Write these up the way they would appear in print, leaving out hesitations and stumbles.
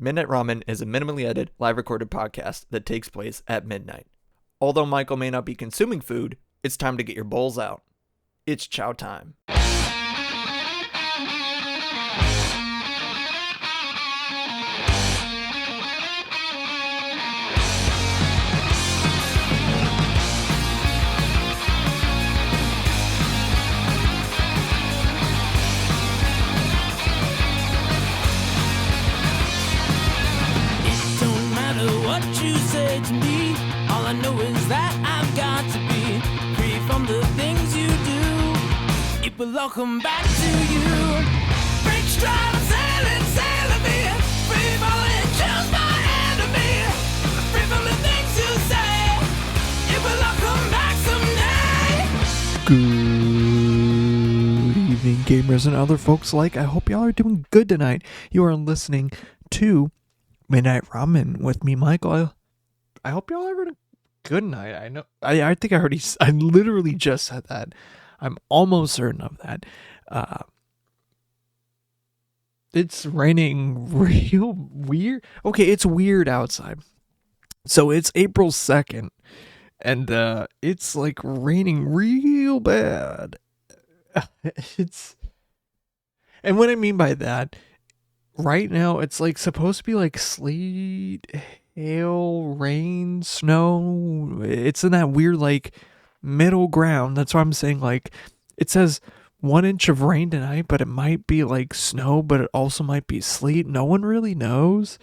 Midnight Ramen is a minimally edited, live recorded podcast that takes place at midnight. Although Michael may not be consuming food, it's time to get your bowls out. It's chow time. What you say to me, all I know is that I've got to be free from the things you do. It will all come back to you. Break stride, I'm sailing me. Free falling, choose my enemy. Free from the things you say. It will all come back someday. Good evening, gamers and other folks alike. I hope y'all are doing good tonight. You are listening to Midnight Ramen with me, Michael. I hope y'all are having a good night. I know. I think I literally just said that. I'm almost certain of that. It's raining real weird. Okay, it's weird outside. So it's April 2nd, and it's like raining real bad. And what I mean by that, right now, it's like supposed to be like sleet, hail, rain, snow. It's in that weird like middle ground. That's why I'm saying like it says 1 inch of rain tonight, but it might be like snow, but it also might be sleet. No one really knows.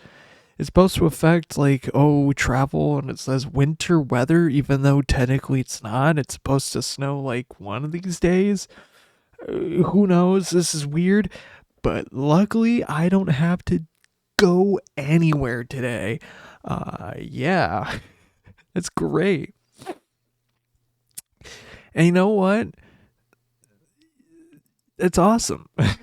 It's supposed to affect like travel, and it says winter weather, even though technically it's not. It's supposed to snow like one of these days. Who knows? This is weird. But luckily, I don't have to go anywhere today. Yeah, that's great. And you know what? It's awesome. If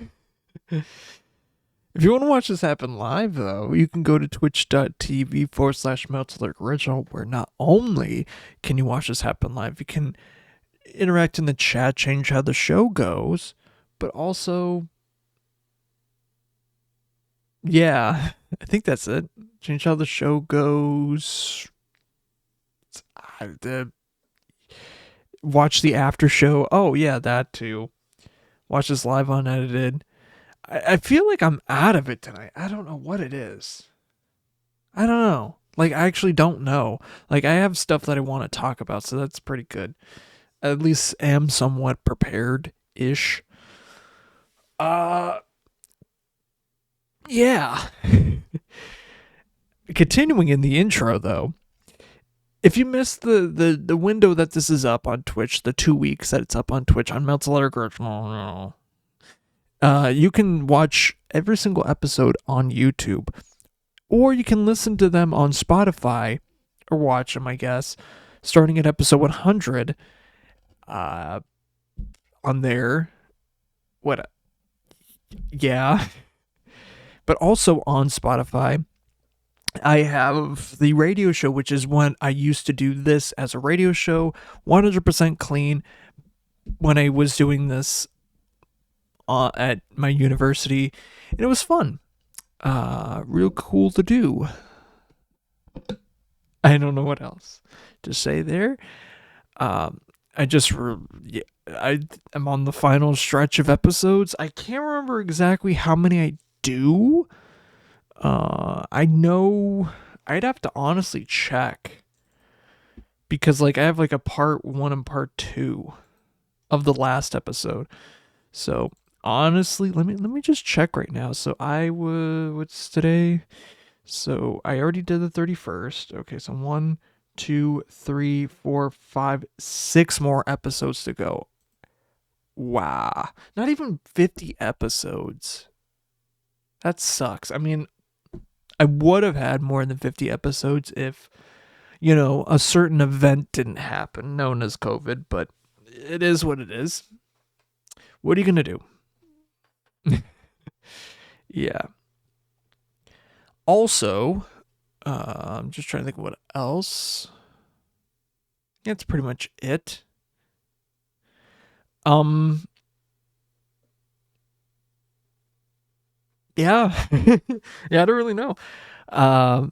you want to watch this happen live, though, you can go to twitch.tv/Matthew Original, where not only can you watch this happen live, you can interact in the chat, change how the show goes, but also... yeah, I think that's it. Change how the show goes. Watch the after show. Oh, yeah, that too. Watch this live unedited. I feel like I'm out of it tonight. I don't know what it is. I don't know. Like, I actually don't know. Like, I have stuff that I want to talk about, so that's pretty good. At least am somewhat prepared-ish. Yeah. Continuing in the intro, though, if you missed the window that this is up on Twitch, the 2 weeks that it's up on Twitch on Matthew Lillard, you can watch every single episode on YouTube, or you can listen to them on Spotify, or watch them, I guess, starting at episode 100 on there. What? Yeah. But also on Spotify, I have the radio show, which is when I used to do this as a radio show, 100% clean, when I was doing this at my university, and it was fun. Real cool to do. I don't know what else to say there. I'm on the final stretch of episodes. I can't remember exactly how many I do. I know I'd have to honestly check, because like I have like a part 1 and part 2 of the last episode. So honestly, let me just check right now. So what's today? So I already did the 31st. Okay, so 1, 2, 3, 4, 5, 6 more episodes to go. Wow. Not even 50 episodes. That sucks. I mean, I would have had more than 50 episodes if, a certain event didn't happen, known as COVID, but it is what it is. What are you going to do? Yeah. Also, I'm just trying to think of what else. That's pretty much it. Yeah. Yeah, I don't really know. I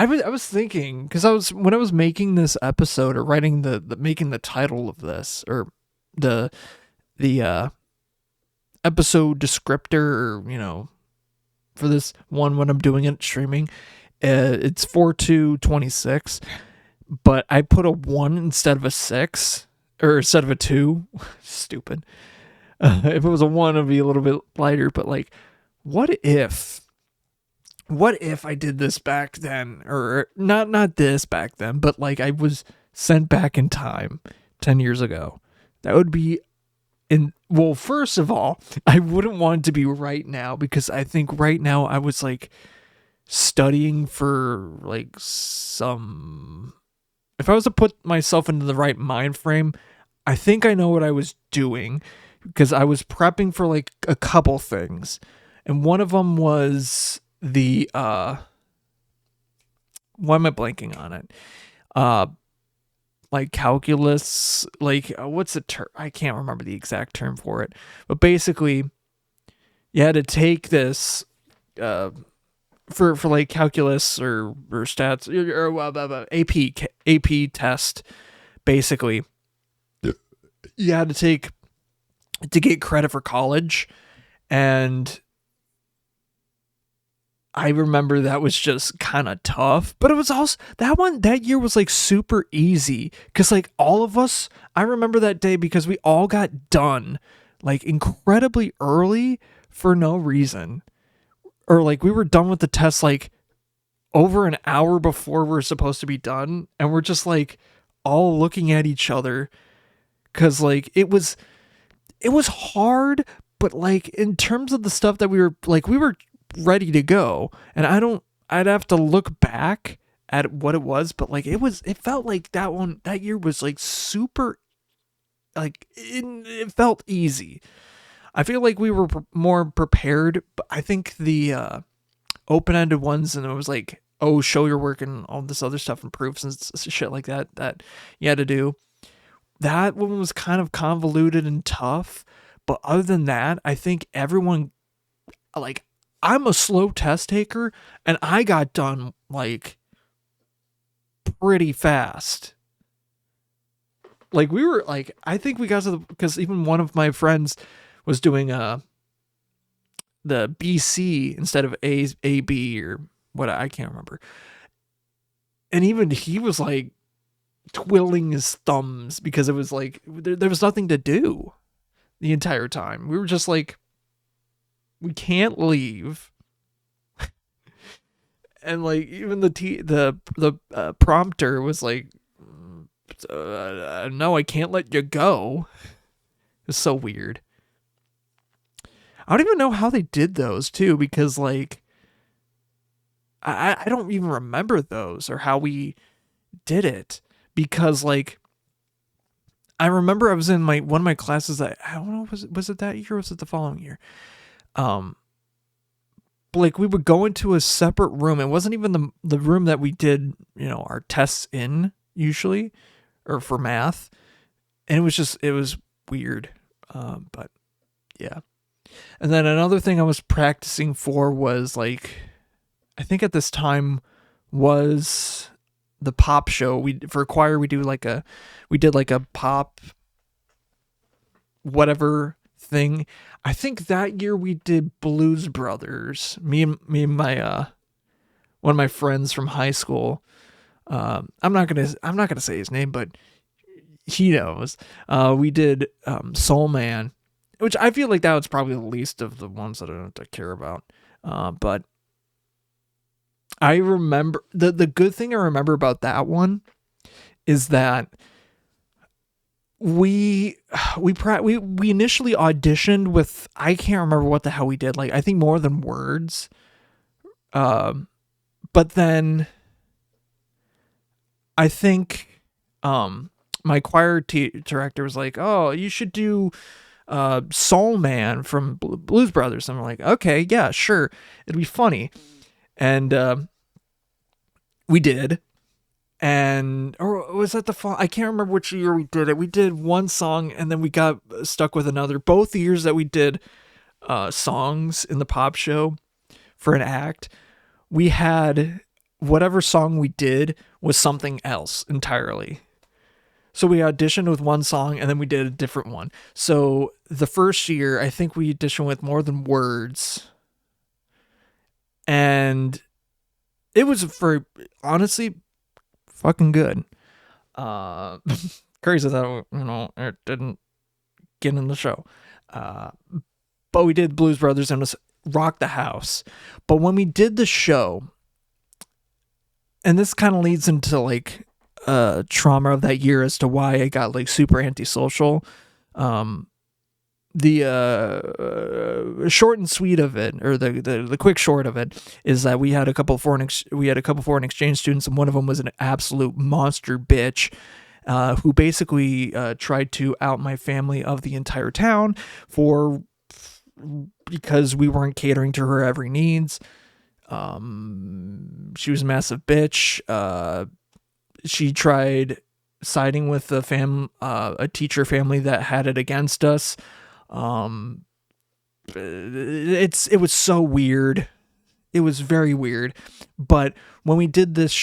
was thinking, because when I was making this episode or writing the making the title of this, or the episode descriptor, or for this one when I'm doing it streaming, it's 4/2/26, but I put a 1 instead of a 6, or instead of a 2. Stupid. If it was a 1, it'd be a little bit lighter, but like, what if I did this back then, or not this back then, but like I was sent back in time 10 years ago? That would be well, first of all, I wouldn't want it to be right now, because I think right now I was like studying for like if I was to put myself into the right mind frame, I think I know what I was doing, because I was prepping for like a couple things. And one of them was the why am I blanking on it? Like calculus, like what's the term? I can't remember the exact term for it. But basically, you had to take this for like calculus or stats or AP test. Basically, you had to take to get credit for college, and I remember that was just kind of tough, but it was also that year was like super easy, because like all of us, I remember that day because we all got done like incredibly early for no reason, or like we were done with the test like over an hour before we were supposed to be done, and we're just like all looking at each other, because like it was hard, but like in terms of the stuff that we were ready to go. And I'd have to look back at what it was, but like it felt like that year was like super, like it felt easy. I feel like we were more prepared, but I think the open-ended ones, and it was like, oh, show your work and all this other stuff and proofs and shit like that you had to do. That one was kind of convoluted and tough, but other than that, I think everyone, like, I'm a slow test taker, and I got done like pretty fast. Like we were like, I think we got to because even one of my friends was doing the BC instead of AB or what, I can't remember. And even he was like twiddling his thumbs, because it was like there was nothing to do the entire time. We were just like, we can't leave. And like even the prompter was like, no, I can't let you go. It's so weird. I don't even know how they did those too, because like I don't even remember those or how we did it, because like I remember I was in one of my classes that, I don't know, was it that year or was it the following year? Like we would go into a separate room. It wasn't even the room that we did, our tests in usually, or for math. And it was weird. But yeah. And then another thing I was practicing for was like, I think at this time was the pop show. For choir, we did like a pop whatever thing. I think that year we did Blues Brothers. Me and my one of my friends from high school. I'm not gonna say his name, but he knows. We did Soul Man, which I feel like that was probably the least of the ones that I don't care about. But I remember the good thing I remember about that one is that we initially auditioned with, I can't remember what the hell we did. Like, I think More Than Words. But then I think my choir director was like, oh, you should do Soul Man from Blues Brothers. And we're like, okay, yeah, sure. It'd be funny. And we did. And, or was that the fall? I can't remember which year we did it. We did one song and then we got stuck with another. Both years that we did songs in the pop show, for an act, we had whatever song we did was something else entirely. So we auditioned with one song and then we did a different one. So the first year, I think we auditioned with More Than Words. And it was, for honestly, fucking good. Crazy that, it didn't get in the show. But we did Blues Brothers and it was Rock the House. But when we did the show, and this kind of leads into like trauma of that year as to why I got like super antisocial. The short and sweet of it, or the quick short of it, is that we had a couple foreign exchange students, and one of them was an absolute monster bitch, who basically tried to out my family of the entire town because we weren't catering to her every needs. She was a massive bitch. She tried siding with a teacher family that had it against us. It was so weird. It was very weird. But when we did this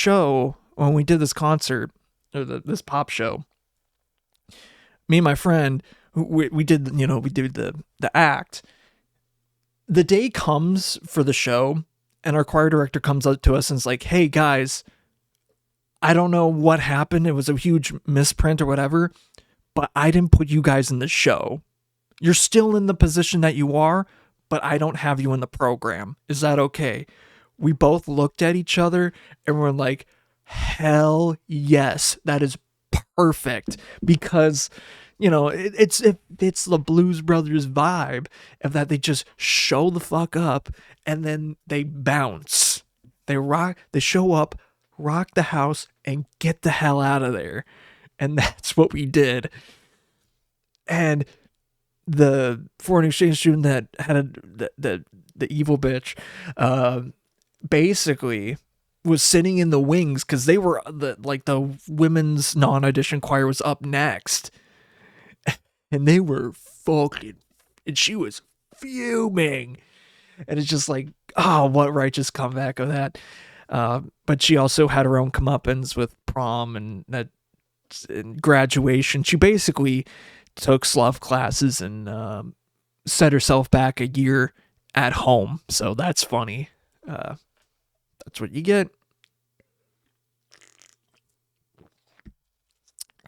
concert, or this pop show, me and my friend, we did the act. The day comes for the show, and our choir director comes up to us and is like, "Hey guys, I don't know what happened. It was a huge misprint or whatever, but I didn't put you guys in the show. You're still in the position that you are, but I don't have you in the program. Is that okay?" We both looked at each other and we're like, hell yes, that is perfect. Because, it's the Blues Brothers vibe of that they just show the fuck up and then they bounce. They show up, rock the house, and get the hell out of there. And that's what we did. And the foreign exchange student that had the evil bitch, basically was sitting in the wings because they were the women's non-audition choir was up next, and they were fucking, and she was fuming, and it's just like, oh, what righteous comeback of that. But she also had her own comeuppance with prom and graduation. She basically took slough classes and set herself back a year at home. So that's funny. That's what you get.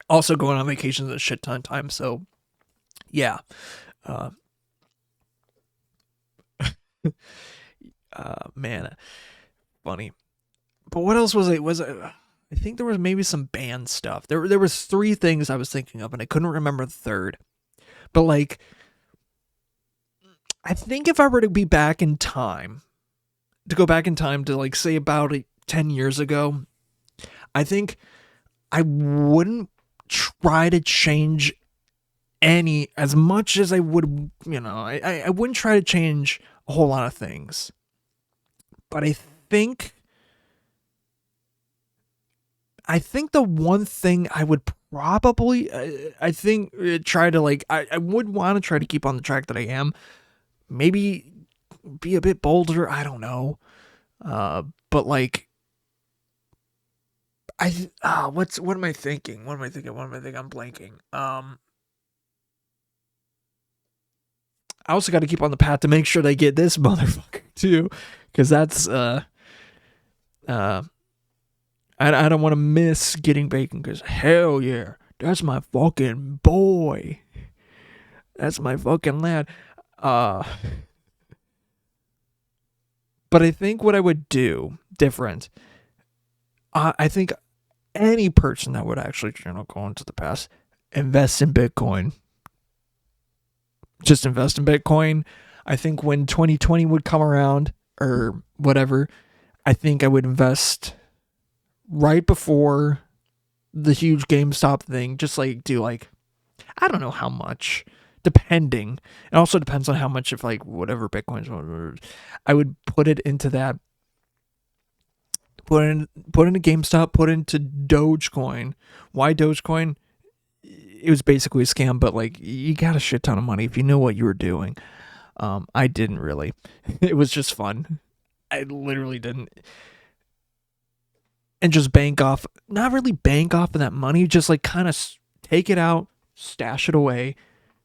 Also going on vacations a shit ton of time. So yeah. Man, funny. But what else was it? I think there was maybe some band stuff. There was 3 things I was thinking of, and I couldn't remember the third. But like, I think if I were to go back in time to like say about 10 years ago, I think I wouldn't try to change as much as I would, I wouldn't try to change a whole lot of things. But I think the one thing I would probably, try to like, I would want to try to keep on the track that I am. Maybe be a bit bolder. I don't know. But like, what am I thinking? I'm blanking. I also got to keep on the path to make sure they get this motherfucker too. Cause that's, I don't want to miss getting bacon, because hell yeah, that's my fucking boy. That's my fucking lad. But I think what I would do different, I think any person that would actually, go into the past, invest in Bitcoin. Just invest in Bitcoin. I think when 2020 would come around, or whatever, I think I would invest right before the huge GameStop thing. Just like do like, I don't know how much, depending. It also depends on how much of like whatever Bitcoin's, I would put it into that. Put into GameStop, put into Dogecoin. Why Dogecoin? It was basically a scam, but like, you got a shit ton of money if you knew what you were doing. I didn't really. It was just fun. I literally didn't. And just bank off, not really bank off of that money, just like kind of take it out, stash it away,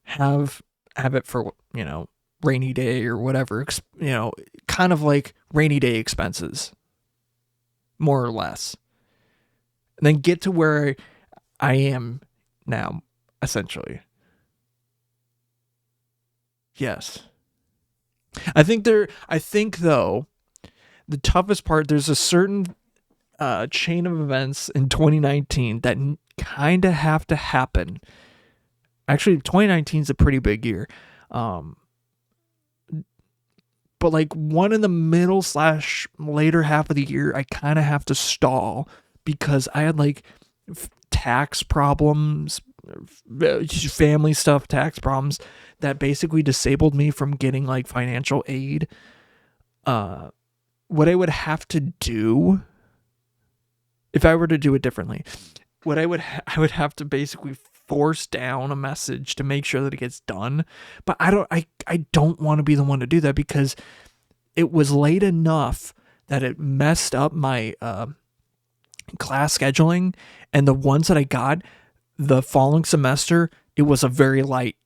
have it for, rainy day or whatever, kind of like rainy day expenses, more or less. And then get to where I am now, essentially. Yes. I think though, the toughest part, there's a certain chain of events in 2019 that kind of have to happen. Actually, 2019 is a pretty big year. But like one in the middle / later half of the year, I kind of have to stall because I had like tax problems, family stuff, tax problems that basically disabled me from getting like financial aid. What I would have to do if I were to do it differently, I would have to basically force down a message to make sure that it gets done. But I don't want to be the one to do that because it was late enough that it messed up my class scheduling, and the ones that I got the following semester, it was a very light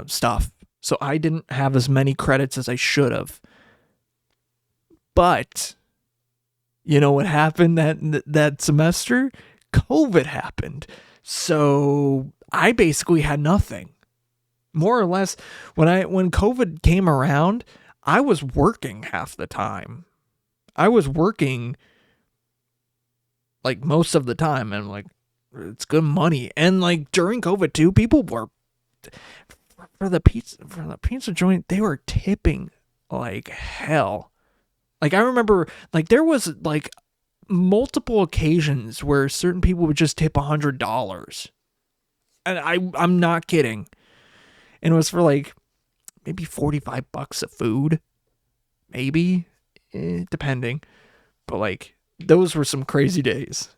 stuff. So I didn't have as many credits as I should have. But you know what happened that semester? COVID happened. So I basically had nothing. More or less, when COVID came around, I was working half the time. I was working like most of the time, and like it's good money. And like during COVID too, people were for the pizza joint, they were tipping like hell. Like I remember, like there was like multiple occasions where certain people would just tip $100, and I'm not kidding. And it was for like maybe $45 of food, maybe, depending. But like those were some crazy days.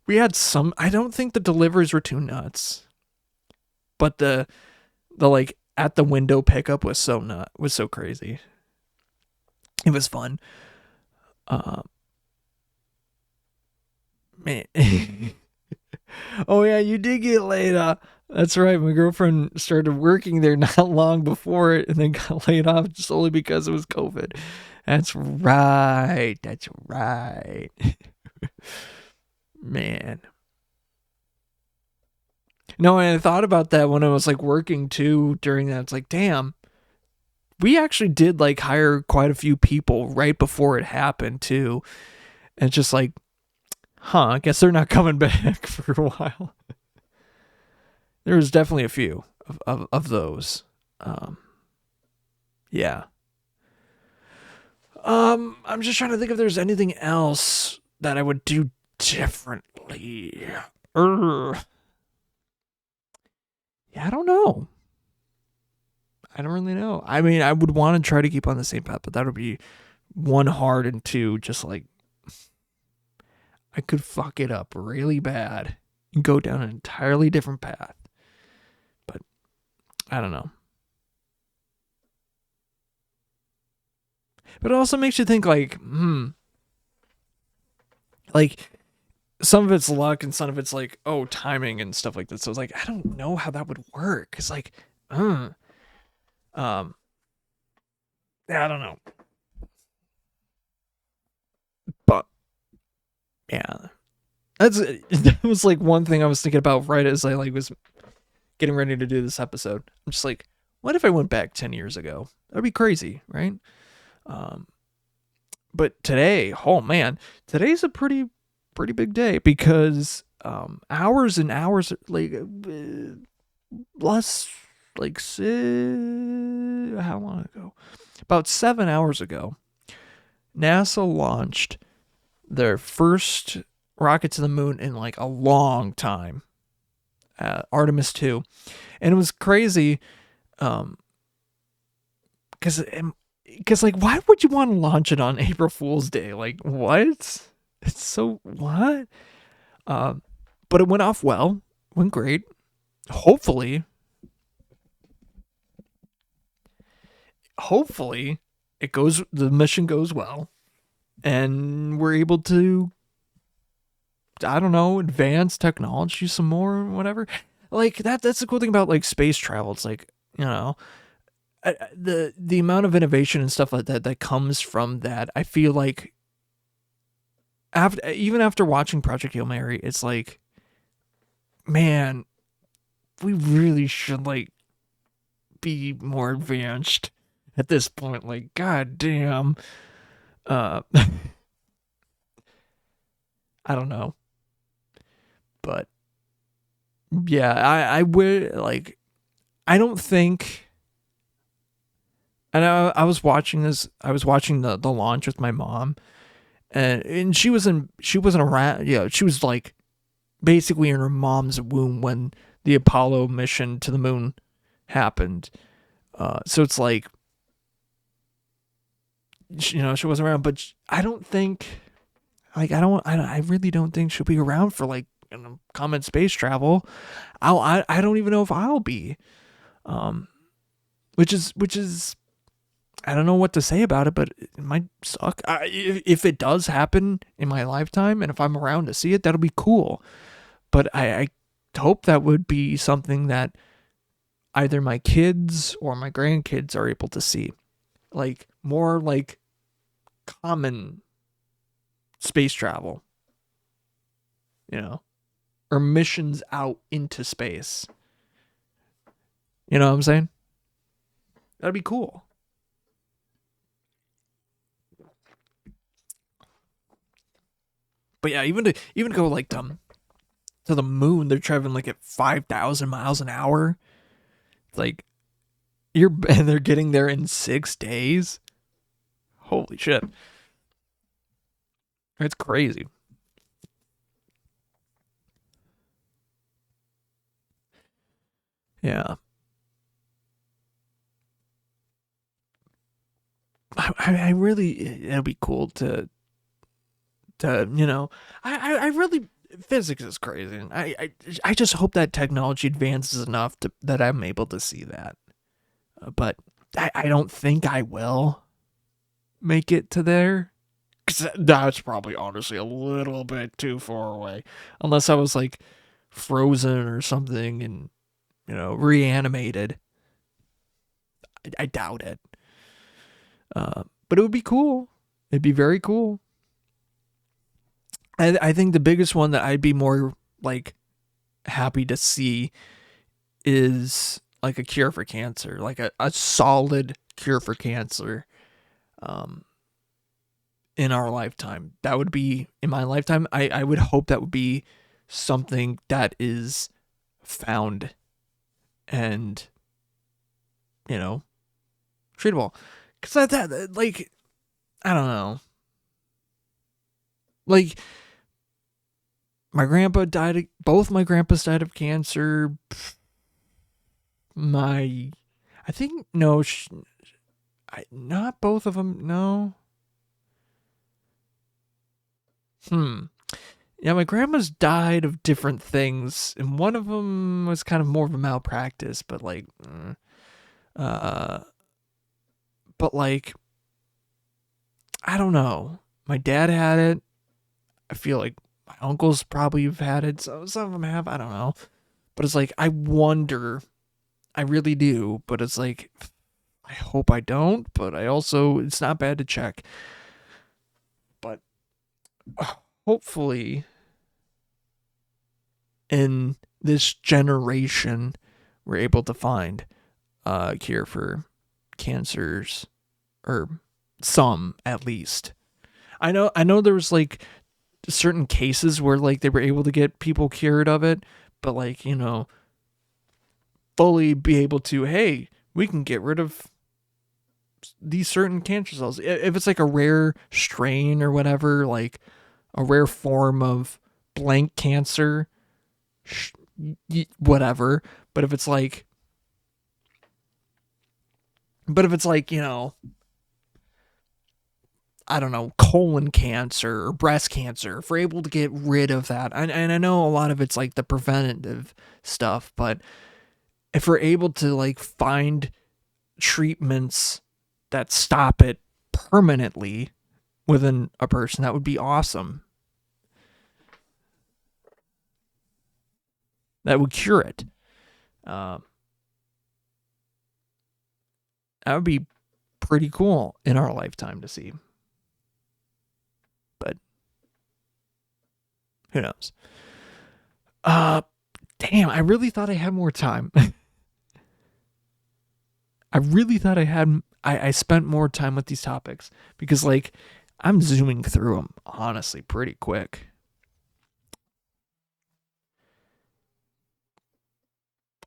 We had some. I don't think the deliveries were too nuts, but the like at the window pickup was so crazy. It was fun. Man. Oh yeah, you did get laid off. That's right. My girlfriend started working there not long before it and then got laid off just only because it was COVID. That's right. Man. No, and I thought about that when I was like working too during that. It's like, damn. We actually did like hire quite a few people right before it happened too. And it's just like, I guess they're not coming back for a while. There was definitely a few of those. Yeah. I'm just trying to think if there's anything else that I would do differently. Yeah, I don't know. I don't really know. I mean, I would want to try to keep on the same path, but that would be one hard, and two, just like I could fuck it up really bad and go down an entirely different path. But I don't know. But it also makes you think like, like some of it's luck and some of it's like, timing and stuff like that. So it's like, I don't know how that would work. It's like, yeah, I don't know. But yeah, that was like one thing I was thinking about right as I like was getting ready to do this episode. I'm just like, what if I went back 10 years ago? That'd be crazy, right? But today, oh man, today's a pretty big day because hours and hours, like less, like how long ago? About 7 hours ago, NASA launched their first rocket to the moon in like a long time, Artemis 2, and it was crazy, because like, why would you want to launch it on April Fool's Day? Like, what? It's so what? But it went off well, went great. Hopefully, the mission goes well, and we're able to, I don't know, advance technology some more or whatever. Like that's the cool thing about like space travel. It's like, you know, the amount of innovation and stuff like that comes from that. I feel like even after watching Project Hail Mary, it's like, man, we really should like be more advanced at this point. Like, god damn. I don't know. But yeah, I would like, I don't think, and I was watching the launch with my mom, and she wasn't around. Yeah, she was like basically in her mom's womb when the Apollo mission to the moon happened. So it's like, you know, she wasn't around, but I don't think, like, I really don't think she'll be around for like, you know, common space travel. I don't even know if I'll be, which is, I don't know what to say about it, but it might suck. If it does happen in my lifetime, and if I'm around to see it, that'll be cool. But I hope that would be something that either my kids or my grandkids are able to see. Like, more like common space travel, you know, or missions out into space. You know what I'm saying? That'd be cool. But yeah, even to go like to the moon, they're traveling like at 5,000 miles an hour. It's like, and they're getting there in 6 days. Holy shit. It's crazy. Yeah. I really, it'd be cool to you know, I really, physics is crazy. And I just hope that technology advances enough that I'm able to see that. But I don't think I will make it to there. 'Cause that's probably honestly a little bit too far away. Unless I was like frozen or something and, you know, reanimated. I doubt it. But it would be cool. It'd be very cool. I think the biggest one that I'd be more like happy to see is like a cure for cancer, like a solid cure for cancer. In our lifetime, that would be in my lifetime. I would hope that would be something that is found and, you know, treatable. Because that like, I don't know. Like, both my grandpas died of cancer. I think, no, not both of them, no. Yeah, my grandma's died of different things, and one of them was kind of more of a malpractice, but like, but like, I don't know. My dad had it. I feel like my uncles probably have had it. So some of them have. I don't know. But it's like, I wonder. I really do. But it's like, I hope I don't. But I also, it's not bad to check. But hopefully, in this generation, we're able to find a cure for cancers, or some at least. I know there was like certain cases where like they were able to get people cured of it, but like, you know, fully be able to, hey, we can get rid of these certain cancer cells. If it's like a rare strain or whatever, like a rare form of blank cancer, whatever. But if it's like, you know, I don't know, colon cancer or breast cancer, if we're able to get rid of that, and I know a lot of it's like the preventative stuff, but if we're able to like find treatments that stop it permanently within a person, that would be awesome. That would cure it. That would be pretty cool in our lifetime to see. But who knows? Damn, I really thought I had more time. I really thought I spent more time with these topics because, like, I'm zooming through them, honestly, pretty quick.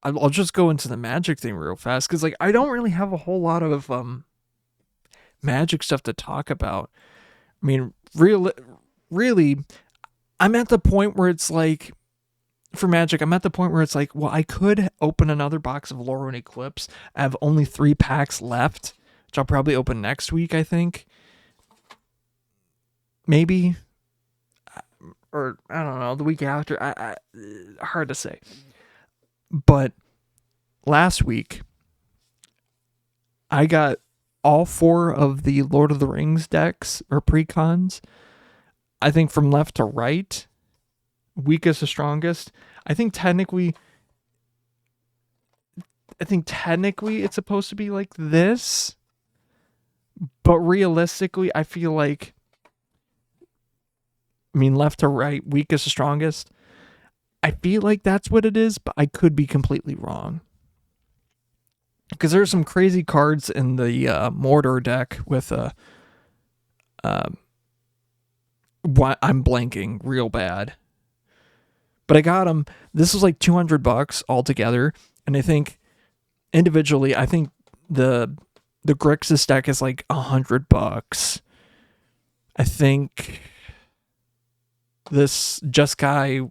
I'll just go into the magic thing real fast because, like, I don't really have a whole lot of magic stuff to talk about. I mean, really, I'm at the point where it's like, for magic, I'm at the point where it's like, well, I could open another box of Lore and Eclipse. I have only 3 packs left, which I'll probably open next week, I think. Maybe. Or, I don't know, the week after. Hard to say. But last week, I got all 4 of the Lord of the Rings decks, or precons. I think from left to right. Weakest to strongest. I think technically it's supposed to be like this. But realistically, I feel like, I mean, left to right, weakest to strongest. I feel like that's what it is, but I could be completely wrong. Because there's some crazy cards in the Mordor deck with I'm blanking real bad. But I got them. This was like $200 altogether, and I think individually, I think the Grixis deck is like $100. I think this Jeskai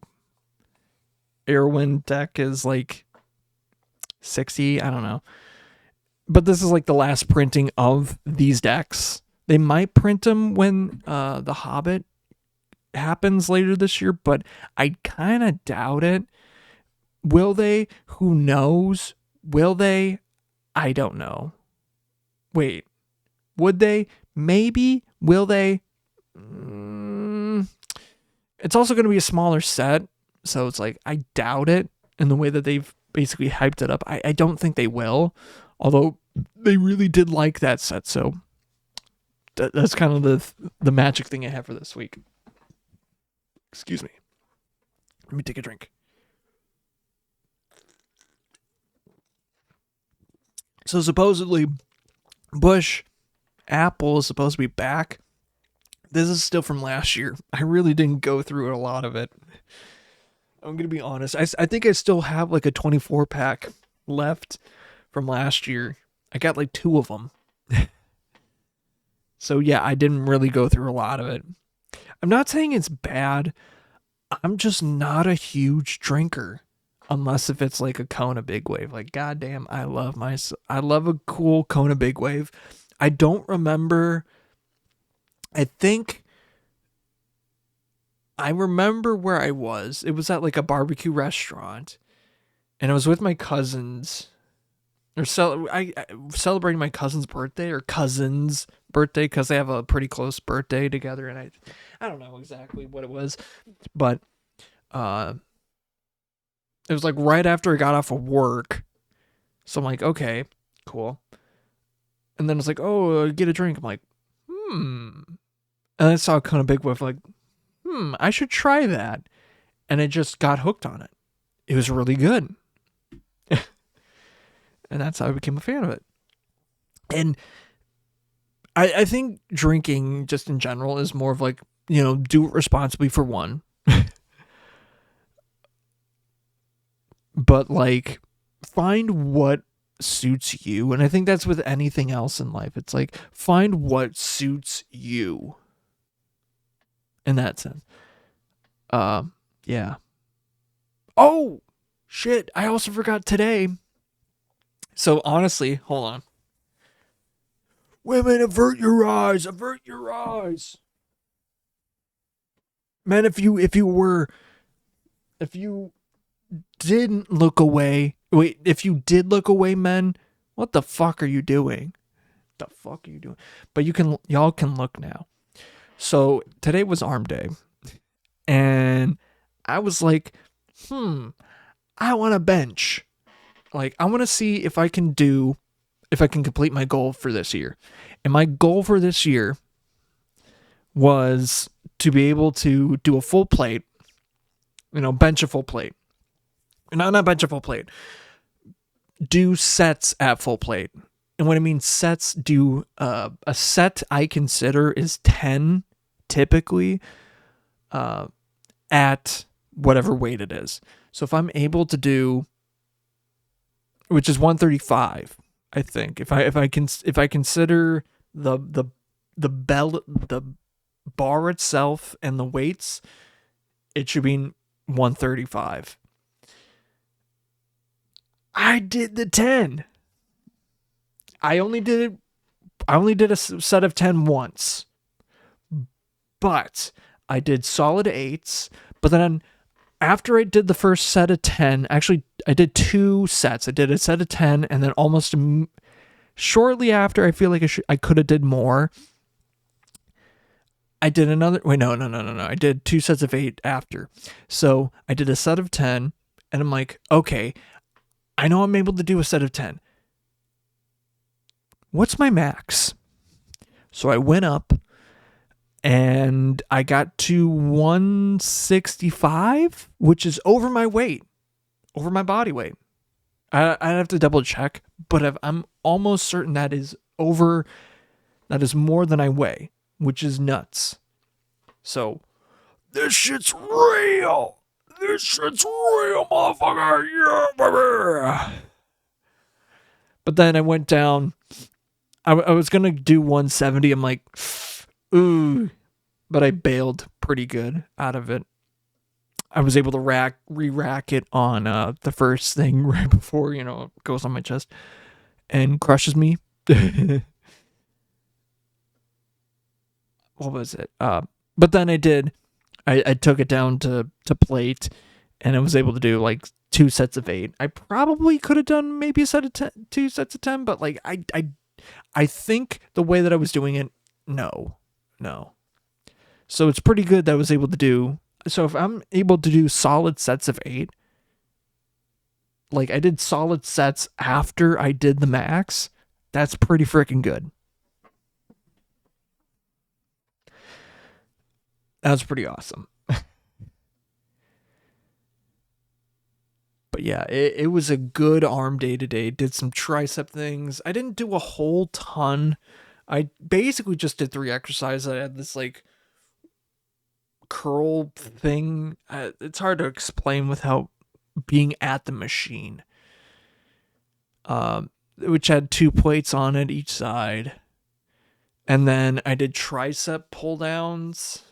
Airwind deck is like $60. I don't know. But this is like the last printing of these decks. They might print them when The Hobbit happens later this year, but I kind of doubt it. Will they? Who knows? Will they? I don't know. Wait. Would they? Maybe. Will they? It's also going to be a smaller set, so it's like, I doubt it in the way that they've basically hyped it up. I don't think they will, although they really did like that set, so that's kind of the magic thing I have for this week. Excuse me. Let me take a drink. So supposedly, Bush Apple is supposed to be back. This is still from last year. I really didn't go through a lot of it. I'm going to be honest. I think I still have like a 24 pack left from last year. I got like 2 of them. So yeah, I didn't really go through a lot of it. I'm not saying it's bad. I'm just not a huge drinker. Unless if it's like a Kona Big Wave. Like, goddamn, I love a cool Kona Big Wave. I don't remember. I think I remember where I was. It was at like a barbecue restaurant. And I was with my cousins. Or celebrating my cousin's birthday. Or cousin's birthday. Because they have a pretty close birthday together. And I don't know exactly what it was. But it was like right after I got off of work. So I'm like, okay, cool. And then it's like, oh, get a drink. I'm like, And I saw Kona Big Wave, like, I should try that. And I just got hooked on it. It was really good. And that's how I became a fan of it. And I think drinking just in general is more of like, do it responsibly for one. But like, find what suits you. And I think that's with anything else in life. It's like, find what suits you. In that sense. Yeah. Oh, shit. I also forgot today. So honestly, hold on. Women, avert your eyes. Avert your eyes. Man, if you didn't look away. Wait, if you did look away, men, what the fuck are you doing? the fuck are you doing? But y'all can look now. So today was arm day. And I was like, I want to bench. Like, I want to see if I can complete my goal for this year. And my goal for this year was to be able to do a full plate, bench a full plate. Not bench a full plate. Do sets at full plate. And when I mean sets, do a set I consider is 10 typically at whatever weight it is. So if I'm able to do, which is 135, I think, if I consider the bar itself and the weights, it should be 135. I did the 10. I only did a set of 10 once. But I did solid 8s. But then after I did the first set of 10, actually I did 2 sets. I did a set of 10 and then almost shortly after, I feel like I could have did more. I did another, no. I did 2 sets of 8 after. So I did a set of 10 and I'm like, okay, I know I'm able to do a set of 10. What's my max? So I went up and I got to 165, which is over my weight, over my body weight. I'd have to double check, but I'm almost certain that is more than I weigh, which is nuts. So, this shit's real. This shit's real, motherfucker. Yeah, baby. But then I went down. I was going to do 170. I'm like, ooh. But I bailed pretty good out of it. I was able to re-rack it on the first thing right before, it goes on my chest and crushes me. What was it? But then I took it down to plate and I was able to do like 2 sets of 8. I probably could have done maybe a set of 10, 2 sets of 10, but like I think the way that I was doing it, no. So it's pretty good that I was able to do. So if I'm able to do solid sets of 8, like I did solid sets after I did the max, that's pretty freaking good. That was pretty awesome. But yeah, it was a good arm day today. Did some tricep things. I didn't do a whole ton. I basically just did 3 exercises. I had this like curl thing. It's hard to explain without being at the machine. Which had 2 plates on it each side. And then I did tricep pull downs.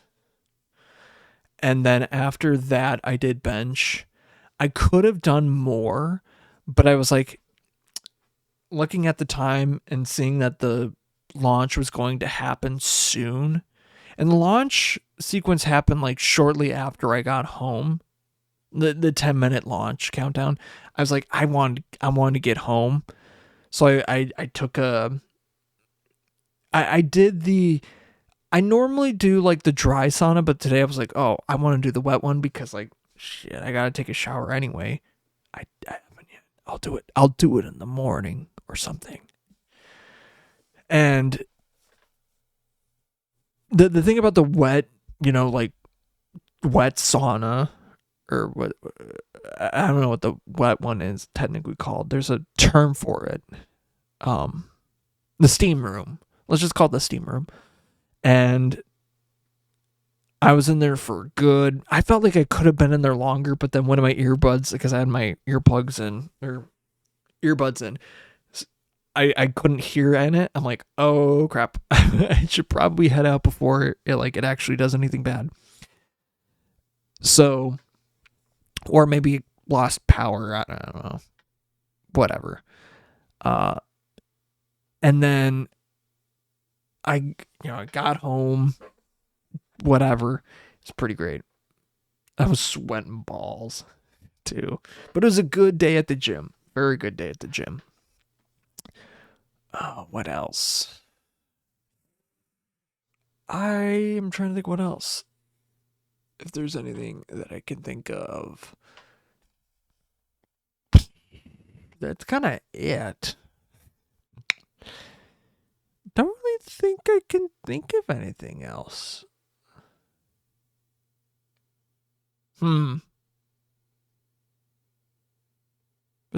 And then after that, I did bench. I could have done more, but I was like looking at the time and seeing that the launch was going to happen soon. And the launch sequence happened like shortly after I got home. The 10-minute launch countdown. I was like, I wanted to get home. So I took I normally do like the dry sauna, but today I was like, oh, I want to do the wet one because like, shit, I gotta take a shower anyway. I haven't yet. I'll do it. I'll do it in the morning or something. And the thing about the wet, like wet sauna or what, I don't know what the wet one is technically called. There's a term for it. The steam room. Let's just call it the steam room. And I was in there for good. I felt like I could have been in there longer, but then one of my earbuds, because I had my earbuds in, I couldn't hear in it. I'm like, oh crap. I should probably head out before it actually does anything bad. So, or maybe lost power. I don't know. Whatever. And then I got home, whatever. It's pretty great. I was sweating balls too, but it was a good day at the gym. Very good day at the gym. Oh, what else? I am trying to think what else. If there's anything that I can think of. That's kind of it. Don't really think I can think of anything else. Is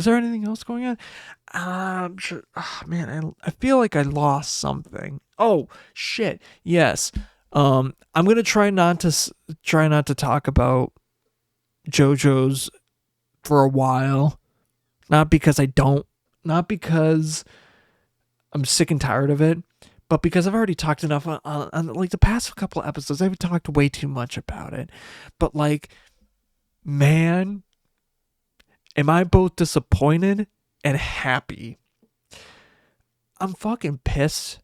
there anything else going on? I'm sure. Oh, man, I feel like I lost something. Oh shit! Yes. I'm gonna try not to talk about JoJo's for a while. Not because I'm sick and tired of it, but because I've already talked enough on like the past couple of episodes. I've talked way too much about it. But like, man, am I both disappointed and happy? I'm fucking pissed.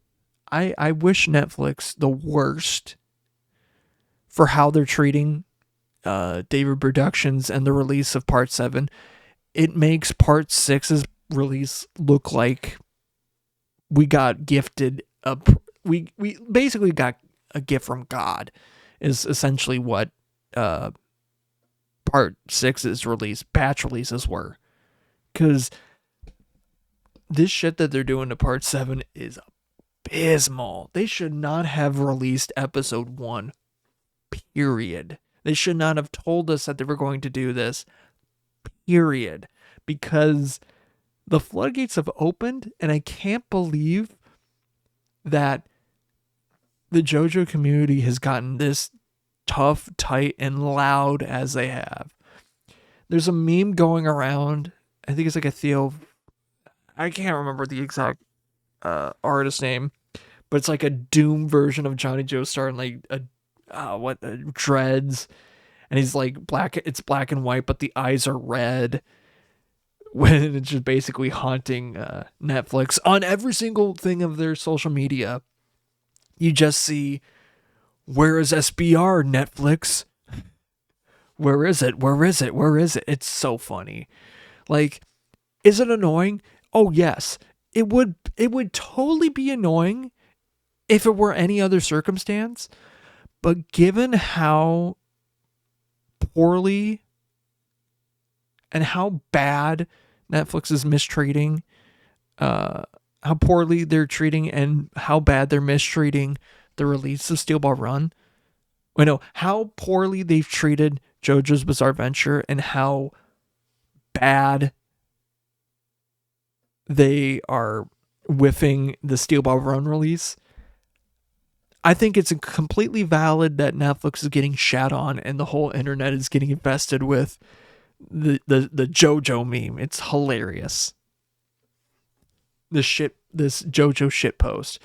I wish Netflix the worst for how they're treating David Productions and the release of Part 7. It makes Part 6's release look like we got gifted we basically got a gift from God, is essentially what Part 6's batch releases were. Because this shit that they're doing to Part 7 is abysmal. They should not have released Episode 1, period. They should not have told us that they were going to do this, period. Because the floodgates have opened, and I can't believe that the JoJo community has gotten this tough, tight, and loud as they have. There's a meme going around. I think it's like a Theo. I can't remember the exact artist name, but it's like a Doom version of Johnny Joestar and like dreads, and he's like black. It's black and white, but the eyes are red. When it's just basically haunting Netflix on every single thing of their social media. You just see, where is SBR, Netflix? Where is it? Where is it? Where is it? It's so funny. Like, is it annoying? Oh, yes. It would totally be annoying if it were any other circumstance. But given how poorly and how bad Netflix is mistreating, how poorly they're treating and how bad they're mistreating the release of Steel Ball Run. I know how poorly they've treated JoJo's Bizarre Adventure and how bad they are whiffing the Steel Ball Run release. I think it's completely valid that Netflix is getting shat on and the whole internet is getting infested with the JoJo meme. It's hilarious. This JoJo shit post.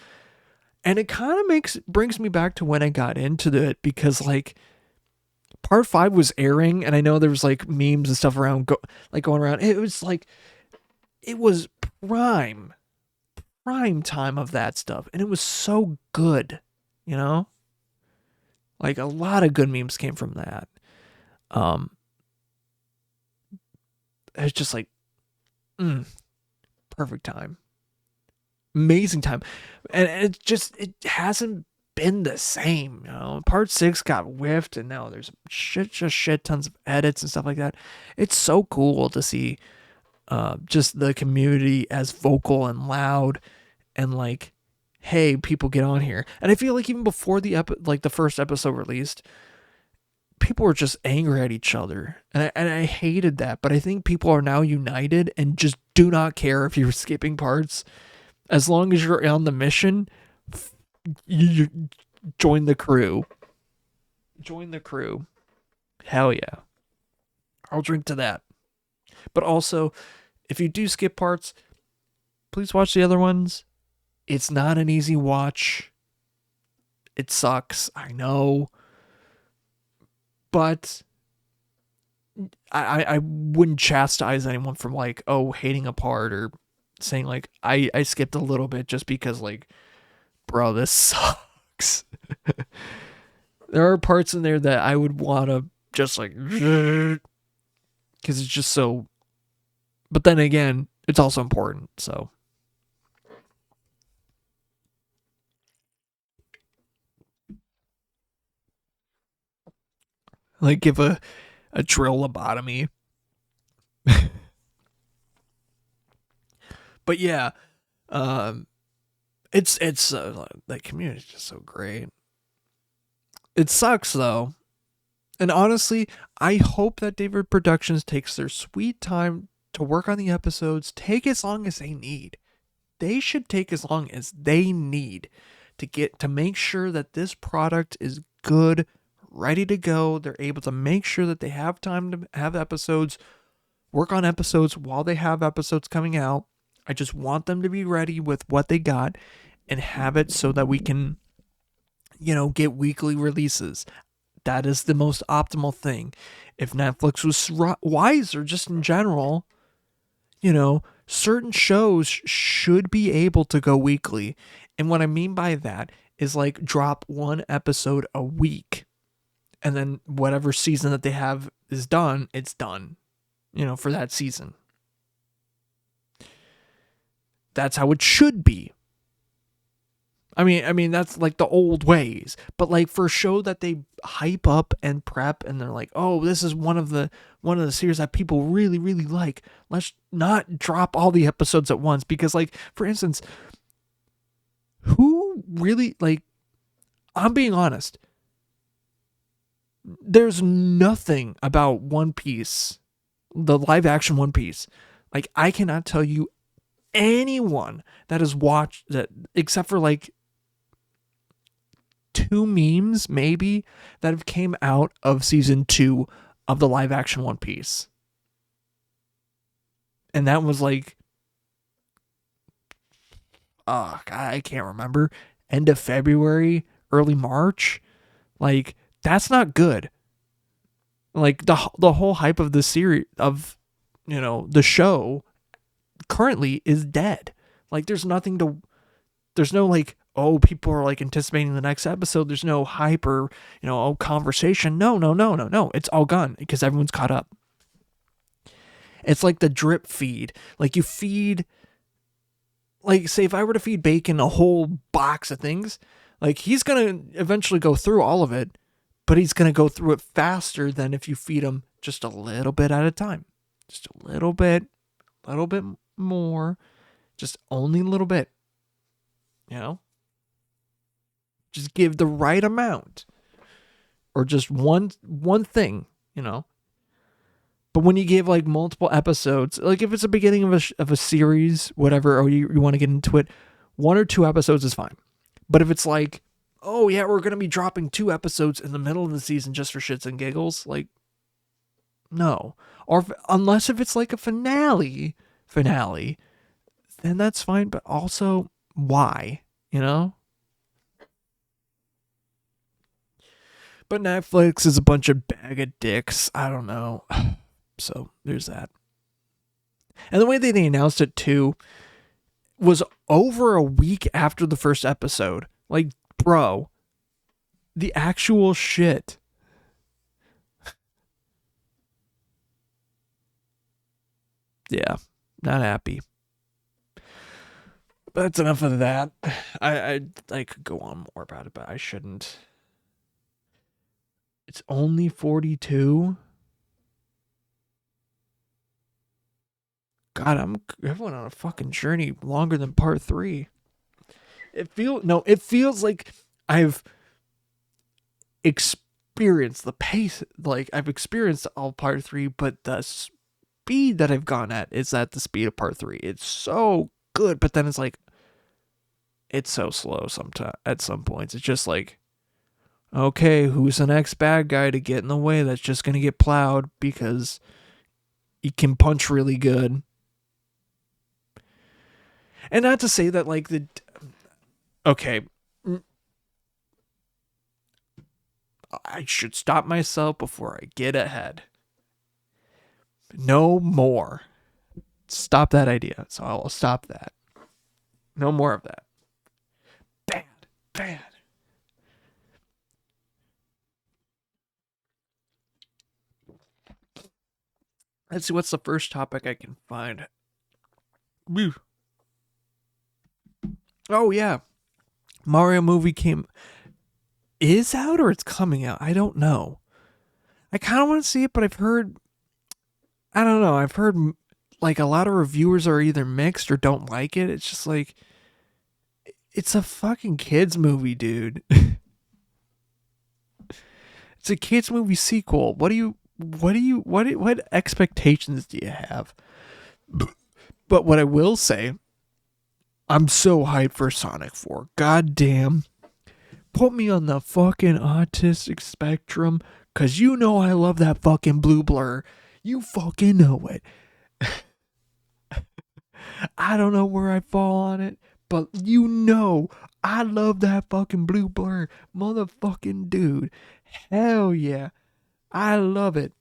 And it kind of brings me back to when I got into it, because like Part 5 was airing, and I know there was like memes and stuff around going around. It was like, it was prime time of that stuff, and it was so good, you know? Like a lot of good memes came from that. It's just like perfect time. Amazing time. And it hasn't been the same, you know. Part 6 got whiffed, and now there's shit tons of edits and stuff like that. It's so cool to see just the community as vocal and loud, and like, hey, people, get on here. And I feel like even before the first episode released, people were just angry at each other, and I hated that. But I think people are now united and just do not care if you're skipping parts. As long as you're on the mission, you join the crew. Join the crew. Hell yeah. I'll drink to that. But also, if you do skip parts, please watch the other ones. It's not an easy watch. It sucks, I know. But I wouldn't chastise anyone from like, oh, hating a part or saying like, I skipped a little bit just because like, bro, this sucks. There are parts in there that I would want to just like, because it's just so, but then again, it's also important. So like give a drill lobotomy. But yeah, it's the community is just so great. It sucks though, and honestly, I hope that David Productions takes their sweet time to work on the episodes. Take as long as they need. They should take as long as they need to make sure that this product is good, ready to go. They're able to make sure that they have time to have episodes, work on episodes while they have episodes coming out. I just want them to be ready with what they got and have it so that we can, get weekly releases. That is the most optimal thing. If Netflix was wiser just in general, certain shows should be able to go weekly. And what I mean by that is like drop one episode a week. And then whatever season that they have is done, it's done, for that season. That's how it should be. I mean that's like the old ways. But like for a show that they hype up and prep and they're like, "Oh, this is one of the series that people really really like. Let's not drop all the episodes at once." Because like for instance, who really I'm being honest. There's nothing about One Piece, the live action One Piece. Like I cannot tell you anyone that has watched that except for like 2 memes maybe that have came out of season 2 of the live action One Piece. And that was like, oh God, I can't remember, end of February, early March. Like that's not good. Like the whole hype of the series of the show currently is dead. Like there's no like, oh, people are like anticipating the next episode. There's no hype or conversation. No. It's all gone because everyone's caught up. It's like the drip feed. Like you feed, like say if I were to feed Bacon a whole box of things, like he's gonna eventually go through all of it, but he's gonna go through it faster than if you feed him just a little bit at a time. Just a little bit more, just only a little bit, just give the right amount or just one thing, but when you give like multiple episodes, like if it's the beginning of a series, whatever, or you want to get into it, 1 or 2 episodes is fine. But if it's like, oh yeah, we're going to be dropping 2 episodes in the middle of the season just for shits and giggles, like no. Or unless if it's like a finale, then that's fine. But also, why? But Netflix is a bunch of bag of dicks. I don't know. So there's that. And the way that they announced it too was over a week after the first episode. Like, bro, the actual shit. Yeah, not happy. But that's enough of that. I could go on more about it, but I shouldn't. It's only 42. God, I went on a fucking journey longer than part 3. It feels like I've experienced the pace, like I've experienced all part 3, but the speed that I've gone at is at the speed of part 3. It's so good, but then it's like it's so slow sometimes. At some points, it's just like, okay, who's the next bad guy to get in the way that's just gonna get plowed because he can punch really good. And not to say that like okay, I should stop myself before I get ahead. No more. Stop that idea. So I'll stop that. No more of that. Bad. Let's see what's the first topic I can find. Woo. Oh yeah. Mario movie is out or it's coming out. I don't know. I kind of want to see it, but I've heard, I don't know, I've heard like a lot of reviewers are either mixed or don't like it. It's just like, it's a fucking kids movie, dude. It's a kids movie sequel. What expectations do you have? But what I will say, I'm so hyped for Sonic 4. God damn. Put me on the fucking autistic spectrum, cause you know I love that fucking blue blur. You fucking know it. I don't know where I fall on it, but you know I love that fucking blue blur. Motherfucking dude. Hell yeah. I love it.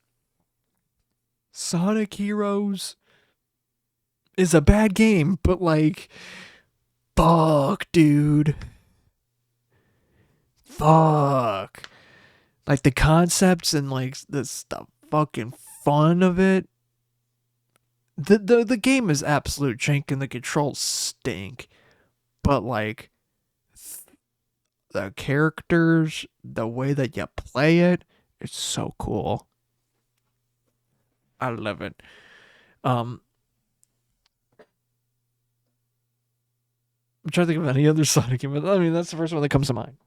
Sonic Heroes is a bad game, but like, fuck, dude. Fuck. Like the concepts and like the fucking fun of it. The game is absolute jank and the controls stink. But like the characters, the way that you play it, it's so cool. I love it. I'm trying to think of any other Sonic game. I mean, that's the first one that comes to mind.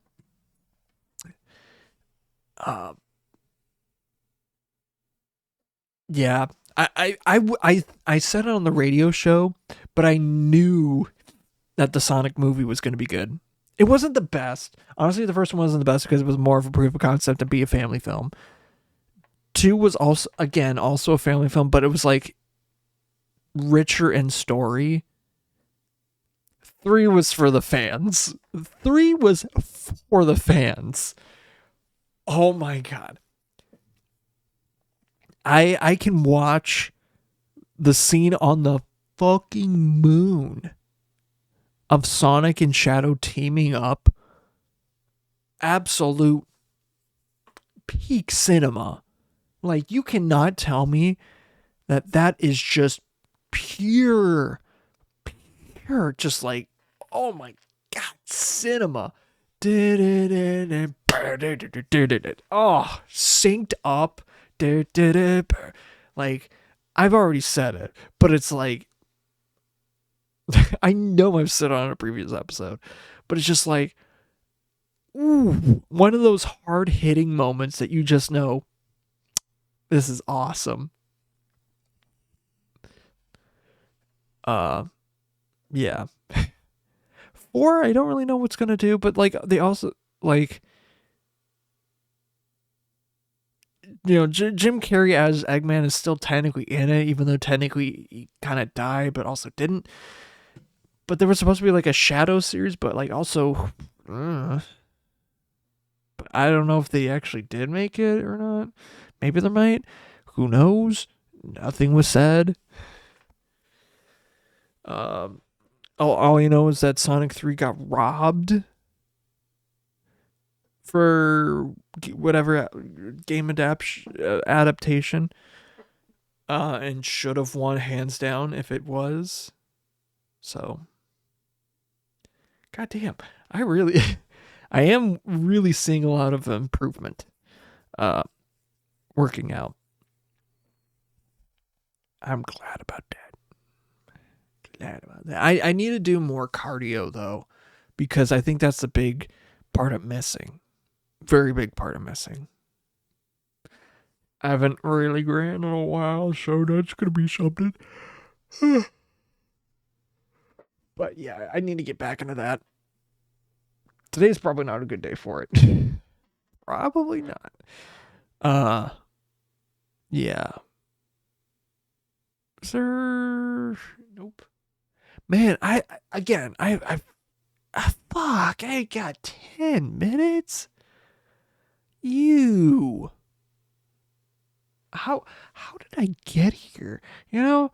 Yeah, I said it on the radio show, but I knew that the Sonic movie was going to be good. It wasn't the best. Honestly, the first one wasn't the best because it was more of a proof of concept to be a family film. 2 was also a family film, but it was like richer in story. 3 was for the fans. 3 was for the fans. Oh my god. I can watch the scene on the fucking moon of Sonic and Shadow teaming up. Absolute peak cinema. Like, you cannot tell me that is just pure, just like, oh my god, cinema. Oh, synced up. Like, I've already said it, but it's like, I know I've said it on a previous episode, but it's just like, ooh, one of those hard hitting moments that you just know, this is awesome. Yeah. 4, I don't really know what's gonna do, but like, they also, like, you know, Jim Carrey as Eggman is still technically in it, even though technically he kind of died, but also didn't. But there was supposed to be like a Shadow series, but like also, but I don't know if they actually did make it or not. Maybe they might. Who knows? Nothing was said. All you know is that Sonic 3 got robbed for whatever game adaptation, and should have won hands down if it was. So, goddamn, I am really seeing a lot of improvement, working out. I'm glad about that. I need to do more cardio though, because I think that's the big part of missing. Very big part of missing. I haven't really ran in a while, so that's gonna be something. But yeah, I need to get back into that. Today's probably not a good day for it. Probably not. Yeah. Sir, nope. Man, fuck, I got 10 minutes. How did I get here? You know,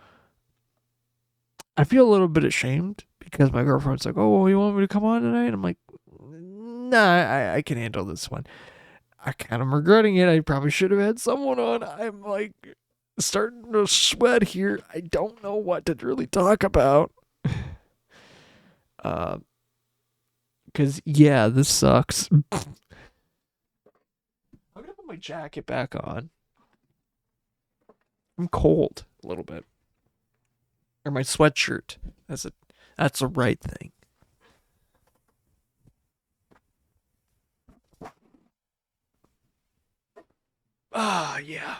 I feel a little bit ashamed because my girlfriend's like, "Oh, well, you want me to come on tonight?" I'm like, "Nah, I can handle this one." I kind of regretting it. I probably should have had someone on. I'm like starting to sweat here. I don't know what to really talk about. Cause yeah, this sucks. I'm gonna put my jacket back on I'm cold a little bit. Or my sweatshirt. That's the right thing. Ah, yeah.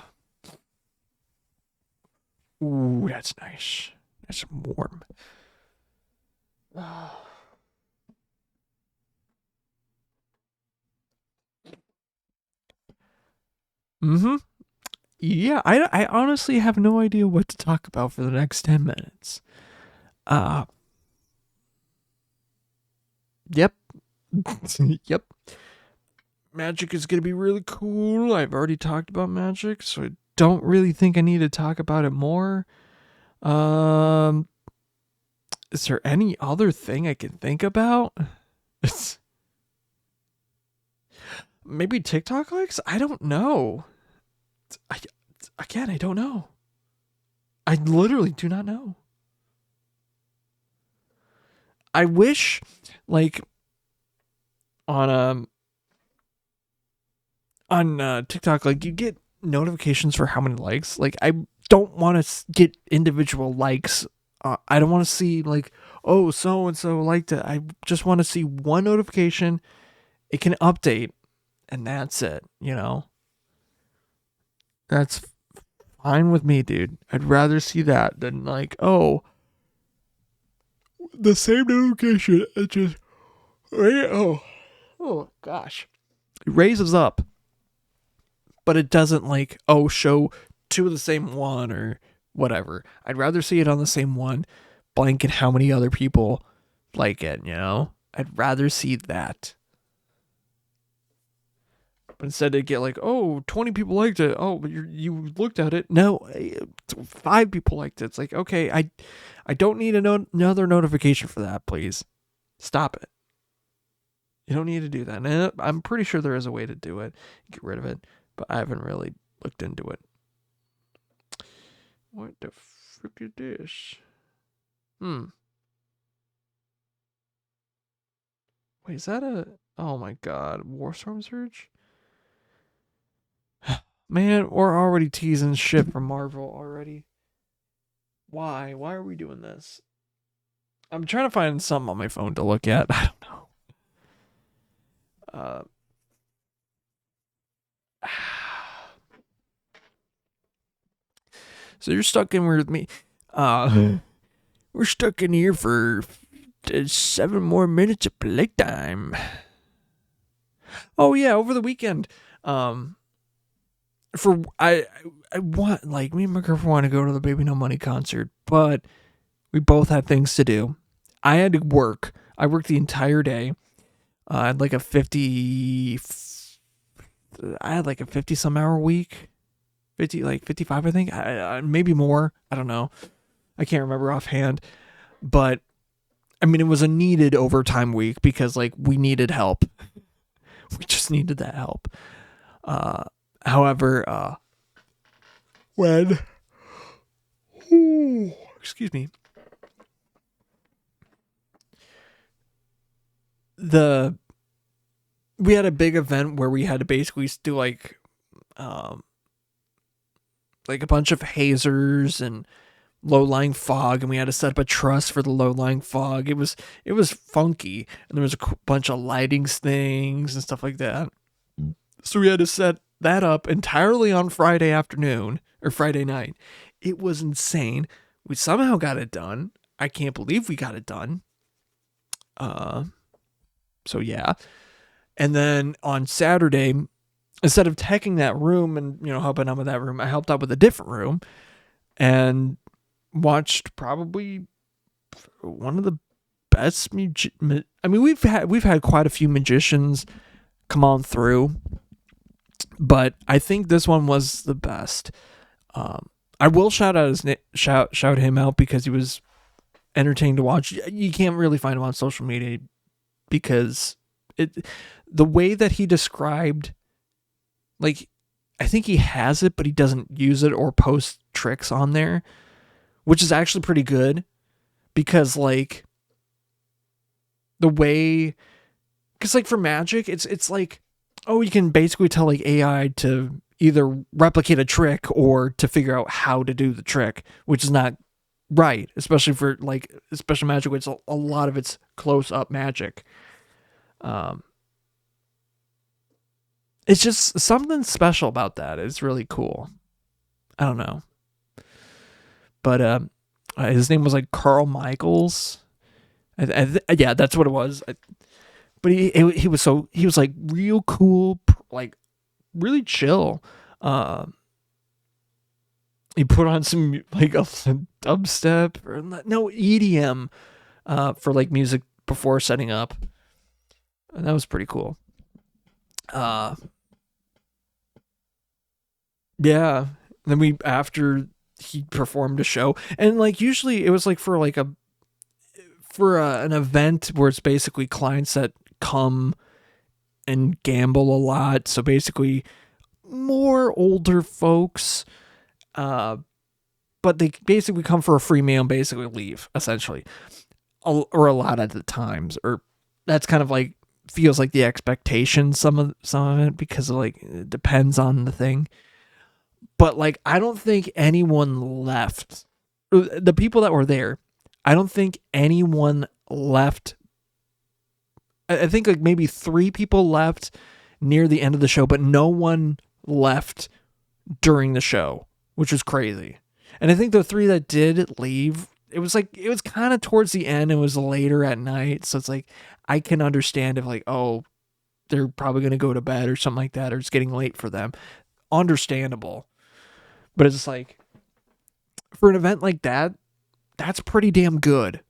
Ooh, that's nice. That's warm. Mm-hmm. Yeah, I honestly have no idea what to talk about for the next 10 minutes. Yep. Yep. Magic is going to be really cool. I've already talked about magic, so I don't really think I need to talk about it more. Is there any other thing I can think about? It's maybe TikTok likes? I don't know. I don't know. I literally do not know. I wish, like, on TikTok, like, you get notifications for how many likes. Like, I don't want to get individual likes. I don't want to see, like, oh, so and so liked it. I just want to see one notification. It can update, and that's it. That's fine with me, dude. I'd rather see that than, like, oh, the same notification. It just, oh gosh, it raises up, but it doesn't, like, oh, show two of the same one or whatever. I'd rather see it on the same one, blank, and how many other people like it. I'd rather see that. But instead they get like, oh, 20 people liked it. Oh, but you looked at it. No, 5 people liked it. It's like, okay, I don't need another notification for that, please. Stop it. You don't need to do that. And I'm pretty sure there is a way to do it. Get rid of it. But I haven't really looked into it. What the frick is this? Wait, is that a... Oh my god. Warstorm Surge? Man, we're already teasing shit from Marvel already. Why? Why are we doing this? I'm trying to find something on my phone to look at. I don't know. So you're stuck in with me. We're stuck in here for 7 more minutes of playtime. Oh yeah, over the weekend. I want, like, me and my girlfriend want to go to the Baby No Money concert, but we both had things to do. I had to work. I worked the entire day. I had like a 50 some hour week. 55, I think. Maybe more. I don't know. I can't remember offhand. But I mean, it was a needed overtime week because, like, we needed help. We just needed that help. However, when, excuse me, we had a big event where we had to basically do like a bunch of hazers and low-lying fog, and we had to set up a truss for the low-lying fog. It was funky, and there was a bunch of lighting things and stuff like that. So we had to set that up entirely on Friday afternoon or Friday night. It was insane. We somehow got it done. I can't believe we got it done. So yeah. And then on Saturday, instead of taking that room and, helping out with that room, I helped out with a different room and watched probably one of the best I mean, we've had quite a few magicians come on through, but I think this one was the best. I will shout him out because he was entertaining to watch. You can't really find him on social media because the way that he described, like, I think he has it, but he doesn't use it or post tricks on there, which is actually pretty good because, like, the way, because, like, for magic, it's like, oh, you can basically tell, like, AI to either replicate a trick or to figure out how to do the trick, which is not right, especially for like special magic, which a lot of it's close up magic. It's just something special about that. It's really cool. I don't know, but his name was like Carl Michaels. Yeah, that's what it was. But he was like real cool, like really chill. He put on some like a dubstep or no EDM for like music before setting up, and that was pretty cool. Yeah. Then after he performed a show, and like usually it was like for like an event where it's basically clients that come and gamble a lot. So basically more older folks, but they basically come for a free meal and basically leave essentially, or a lot of the times, or that's kind of like feels like the expectation some of it, because like it depends on the thing. But like I don't think anyone left. The people that were there, I don't think anyone left. I think like maybe 3 people left near the end of the show, but no one left during the show, which was crazy. And I think the 3 that did leave, it was kind of towards the end. It was later at night. So it's like, I can understand if like, oh, they're probably going to go to bed or something like that, or it's getting late for them. Understandable. But it's like, for an event like that, that's pretty damn good.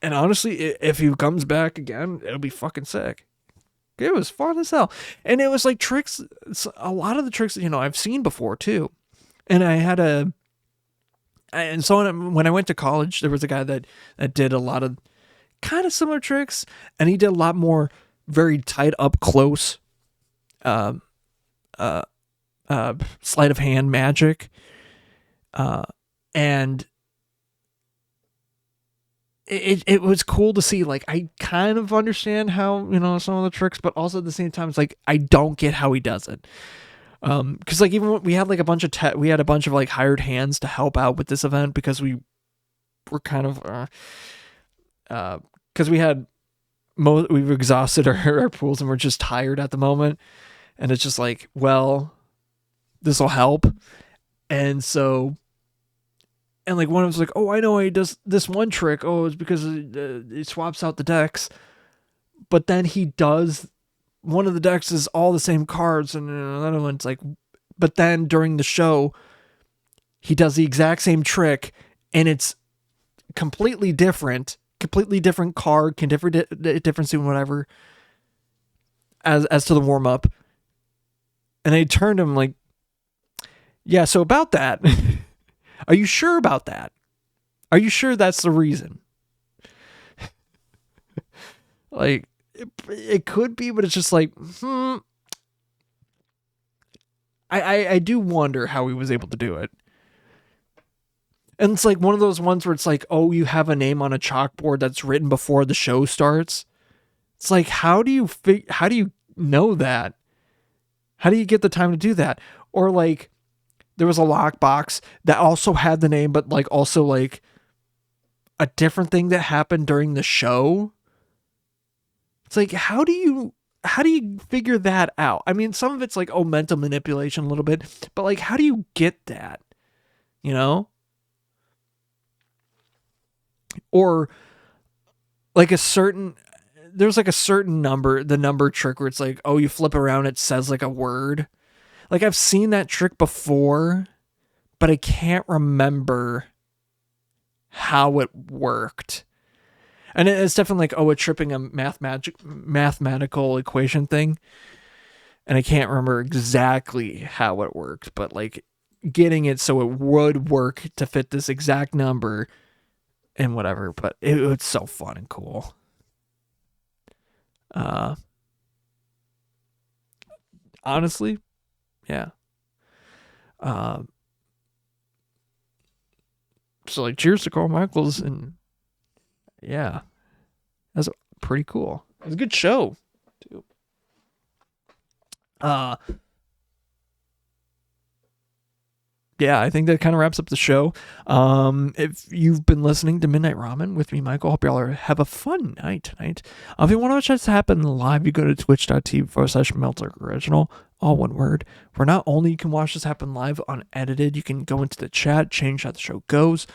And honestly, if he comes back again, it'll be fucking sick. It was fun as hell. And it was like tricks. A lot of the tricks, I've seen before too. And when I went to college, there was a guy that did a lot of kind of similar tricks, and he did a lot more very tight up close, sleight of hand magic. And it was cool to see. Like, I kind of understand how, some of the tricks, but also at the same time, it's like, I don't get how he does it. Cause like, even when we had like a bunch of like hired hands to help out with this event, because we were kind of, cause we've exhausted our pools and we're just tired at the moment. And it's just like, well, this will help. And so, and like one of us was like, oh, I know he does this one trick. Oh, it's because it swaps out the decks. But then he does, one of the decks is all the same cards, and another one's like, but then during the show, he does the exact same trick, and it's completely different card, different suit, whatever, as to the warm up. And they turned him like, yeah, so about that. Are you sure about that? Are you sure that's the reason? Like, it could be, but it's just like, I do wonder how he was able to do it. And it's like one of those ones where it's like, oh, you have a name on a chalkboard that's written before the show starts. It's like, how do you know that? How do you get the time to do that? Or like, there was a lockbox that also had the name, but like also like a different thing that happened during the show. It's like, how do you figure that out? I mean, some of it's like, oh, mental manipulation a little bit, but like, how do you get that? Or like there's like a certain number, the number trick where it's like, oh, you flip around, it says like a word. Like, I've seen that trick before, but I can't remember how it worked. And it's definitely like, oh, it's tripping a mathematical equation thing. And I can't remember exactly how it worked, but like getting it so it would work to fit this exact number and whatever. But it was so fun and cool. Honestly, yeah. So like, cheers to Carl Michaels, and yeah, that's pretty cool. It was a good show too. Yeah, I think that kind of wraps up the show. If you've been listening to Midnight Ramen with me, Michael, hope y'all have a fun night tonight. If you want to watch this happen live, you go to twitch.tv/MelterOriginal, all one word. Where not only you can watch this happen live unedited, you can go into the chat, change how the show goes,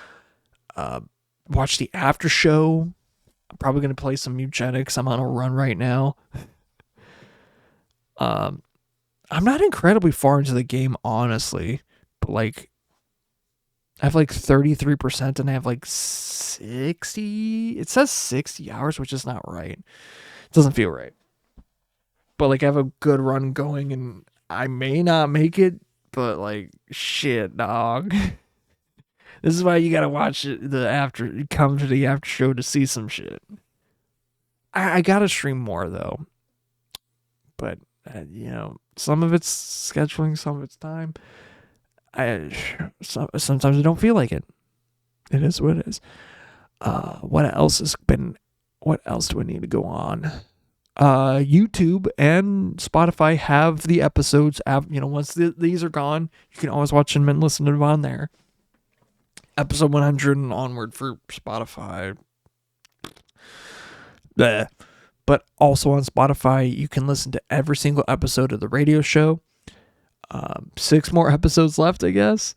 watch the after show. I'm probably going to play some eugenics. I'm on a run right now. I'm not incredibly far into the game, honestly. But like, I have like 33% and I have like 60. It says 60 hours, which is not right. It doesn't feel right. But like, I have a good run going and I may not make it, but like, shit, dog. This is why you gotta watch come to the after show to see some shit. I gotta stream more though. But, some of it's scheduling, some of it's time. Sometimes I don't feel like it. It is what it is. What else do I need to go on? YouTube and Spotify have the episodes. Once these are gone, you can always watch them and listen to them on there. Episode 100 and onward for Spotify. Bleh. But also on Spotify, you can listen to every single episode of the radio show. 6 more episodes left, I guess.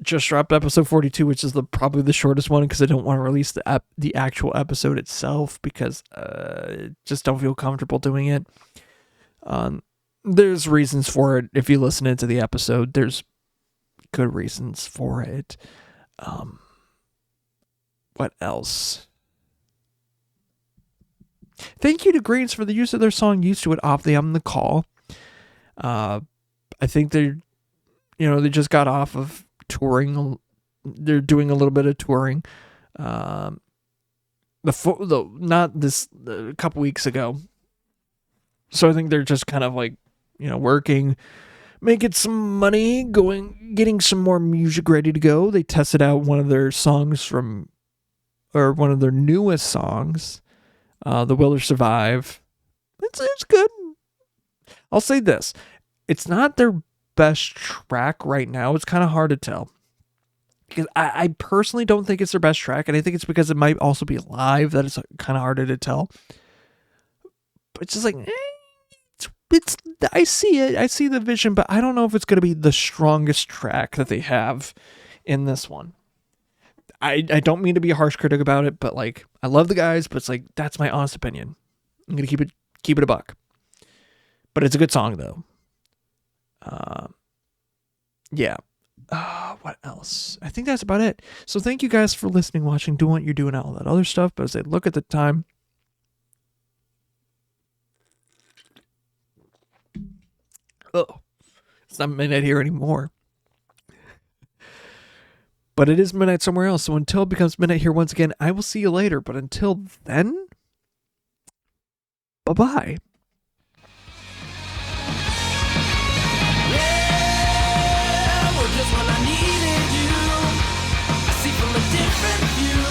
Just dropped episode 42, which is probably the shortest one because I don't want to release the actual episode itself because just don't feel comfortable doing it. There's reasons for it. If you listen into the episode, there's good reasons for it. What else? Thank you to Greens for the use of their song "Used to It" off the album The Call. I think they just got off of touring. They're doing a little bit of touring. A couple weeks ago. So I think they're just kind of like, working, making some money, getting some more music ready to go. They tested out one of their songs one of their newest songs. The Will Or Survive. It's good. I'll say this. It's not their best track right now. It's kind of hard to tell. Because I personally don't think it's their best track. And I think it's because it might also be live that it's kind of harder to tell. But it's just like, I see it. I see the vision. But I don't know if it's going to be the strongest track that they have in this one. I don't mean to be a harsh critic about it, but like, I love the guys, but it's like, that's my honest opinion. I'm going to keep it a buck. But it's a good song though. Yeah. What else? I think that's about it. So thank you guys for listening, watching, doing what you're doing, all that other stuff. But as I look at the time, it's not midnight here anymore. But it is midnight somewhere else. So until it becomes midnight here once again, I will see you later. But until then, bye-bye. Yeah, well, just when I needed you, I see from a different view.